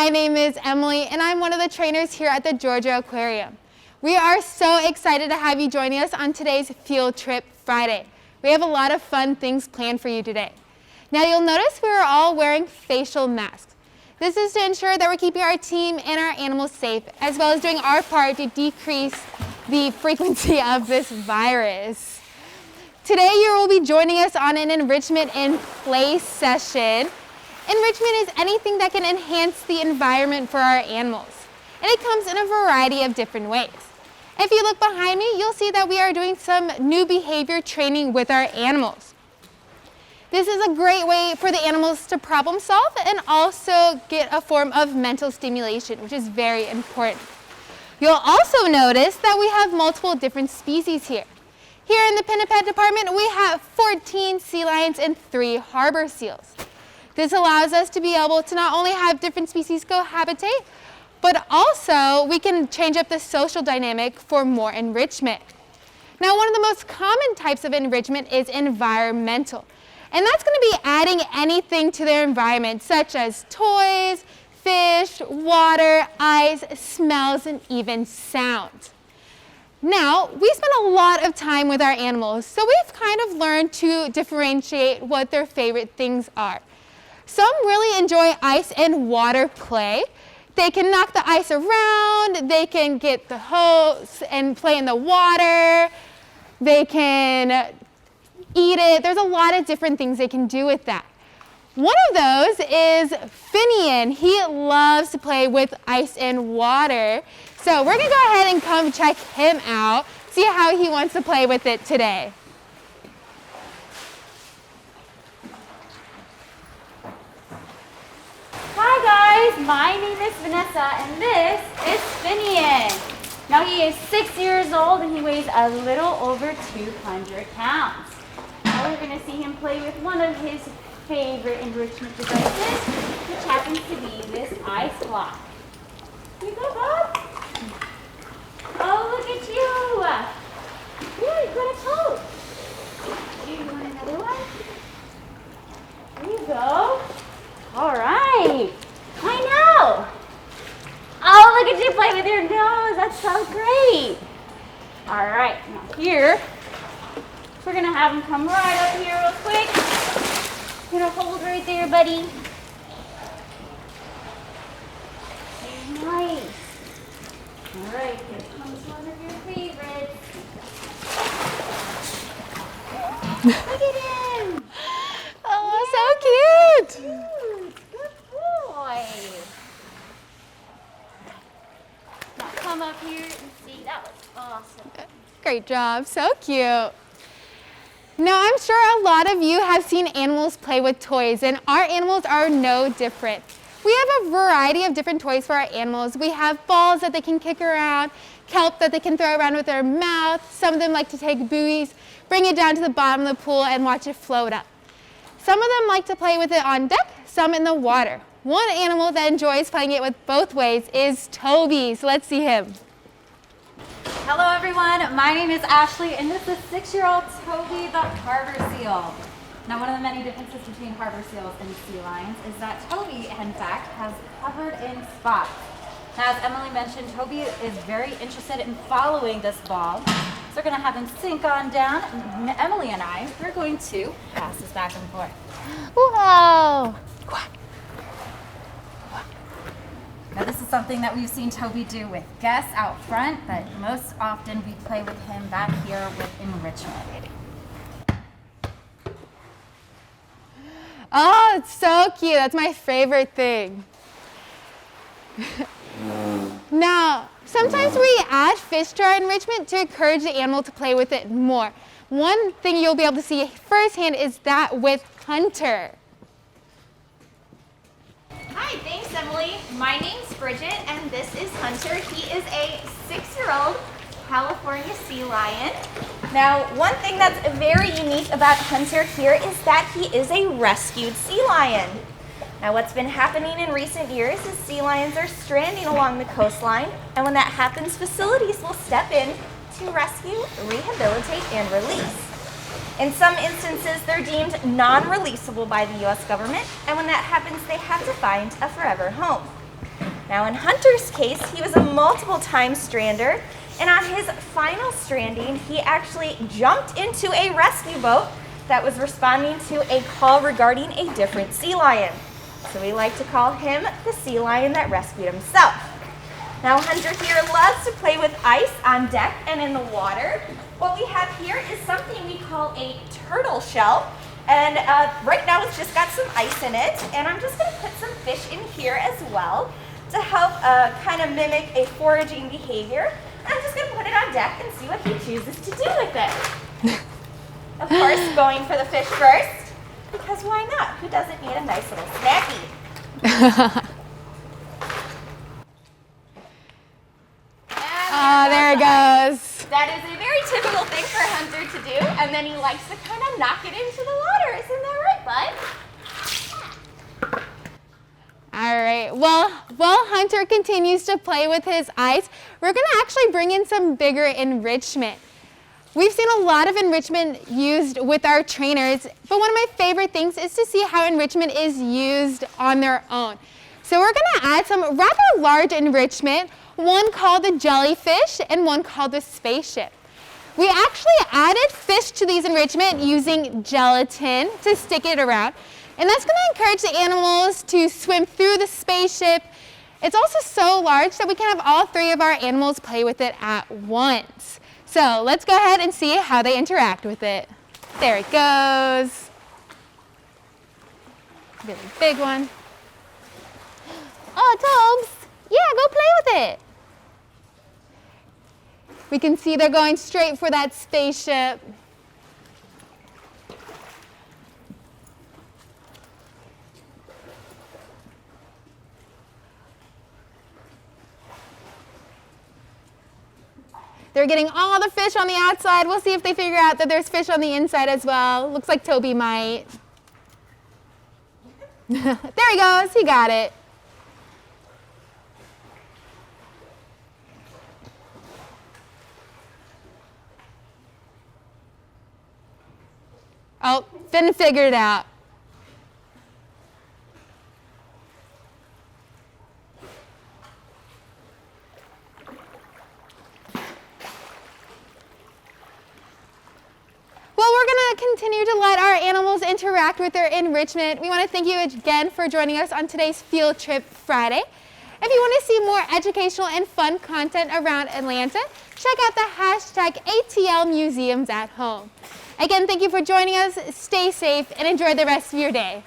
My name is Emily, and I'm one of the trainers here at the Georgia Aquarium. We are so excited to have you joining us on today's Field Trip Friday. We have a lot of fun things planned for you today. Now you'll notice we are all wearing facial masks. This is to ensure that we're keeping our team and our animals safe, as well as doing our part to decrease the frequency of this virus. Today you will be joining us on an enrichment and play session. Enrichment is anything that can enhance the environment for our animals, and it comes in a variety of different ways. If you look behind me, you'll see that we are doing some new behavior training with our animals. This is a great way for the animals to problem solve and also get a form of mental stimulation, which is very important. You'll also notice that we have multiple different species here. Here in the Pinniped department, we have 14 sea lions and 3 harbor seals. This allows us to be able to not only have different species cohabitate, but also we can change up the social dynamic for more enrichment. Now, one of the most common types of enrichment is environmental. And that's going to be adding anything to their environment, such as toys, fish, water, ice, smells, and even sounds. Now, we spend a lot of time with our animals, so we've kind of learned to differentiate what their favorite things are. Some really enjoy ice and water play. They can knock the ice around, they can get the hose and play in the water, they can eat it. There's a lot of different things they can do with that. One of those is Finian. He loves to play with ice and water. So we're gonna go ahead and come check him out, see how he wants to play with it today. Hi guys, my name is Vanessa and this is Finian. Now he is 6 years old and he weighs a little over 200 pounds. Now we're going to see him play with one of his favorite enrichment devices, which happens to be this ice block. Here you go, Bob. Oh, look at you. Here, you got a toad. Here, you want another one? There you go. All right. I know. Oh, look at you play with your nose. That's so great. All right. Now here, we're going to have him come right up here real quick. You're going to hold right there, buddy. Very nice. All right. Here comes one of your favorites. Look at him. Oh, so cute. Good boy. Now come up here and see. That was awesome. Great job, so cute. Now, I'm sure a lot of you have seen animals play with toys, and our animals are no different. We have a variety of different toys for our animals. We have balls that they can kick around, kelp that they can throw around with their mouth. Some of them like to take buoys, bring it down to the bottom of the pool and watch it float up. Some of them like to play with it on deck, some in the water. One animal that enjoys playing it with both ways is Toby, so let's see him. Hello everyone, my name is Ashley and this is 6-year-old Toby the harbor seal. Now one of the many differences between harbor seals and sea lions is that Toby in fact has covered in spots. Now as Emily mentioned, Toby is very interested in following this ball. So we're going to have him sink on down. Emily and I, we're going to pass this back and forth. Whoa! Now this is something that we've seen Toby do with guests out front, but most often we play with him back here with enrichment. Oh, it's so cute. That's my favorite thing. Now, sometimes we add fish to our enrichment to encourage the animal to play with it more. One thing you'll be able to see firsthand is that with Hunter. Hi, thanks Emily. My name's Bridget and this is Hunter. He is a 6-year-old California sea lion. Now, one thing that's very unique about Hunter here is that he is a rescued sea lion. Now, what's been happening in recent years is sea lions are stranding along the coastline, and when that happens, facilities will step in to rescue, rehabilitate, and release. In some instances, they're deemed non-releasable by the U.S. government, and when that happens, they have to find a forever home. Now in Hunter's case, he was a multiple time strander, and on his final stranding, he actually jumped into a rescue boat that was responding to a call regarding a different sea lion. So we like to call him the sea lion that rescued himself. Now Hunter here loves to play with ice on deck and in the water. What we have here is something we call a turtle shell. And right now it's just got some ice in it. And I'm just gonna put some fish in here as well to help kind of mimic a foraging behavior. I'm just gonna put it on deck and see what he chooses to do with it. Of course, going for the fish first, because why not? Who doesn't need a nice little snacky? There it goes. That is a very typical thing for Hunter to do, and then he likes to kind of knock it into the water. Isn't that right, bud? All right, well, while Hunter continues to play with his ice, we're gonna actually bring in some bigger enrichment. We've seen a lot of enrichment used with our trainers, but one of my favorite things is to see how enrichment is used on their own. So we're gonna add some rather large enrichment, one called the jellyfish and one called the spaceship. We actually added fish to these enrichment using gelatin to stick it around, and that's gonna encourage the animals to swim through the spaceship. It's also so large that we can have all three of our animals play with it at once. So let's go ahead and see how they interact with it. There it goes. Really big one. Oh, Tobes, yeah, go play with it. We can see they're going straight for that spaceship. They're getting all the fish on the outside. We'll see if they figure out that there's fish on the inside as well. Looks like Toby might. There he goes, he got it. Oh, Finn figured it out. Well, we're going to continue to let our animals interact with their enrichment. We want to thank you again for joining us on today's Field Trip Friday. If you want to see more educational and fun content around Atlanta, check out the hashtag ATL Museums at Home. Again, thank you for joining us. Stay safe and enjoy the rest of your day.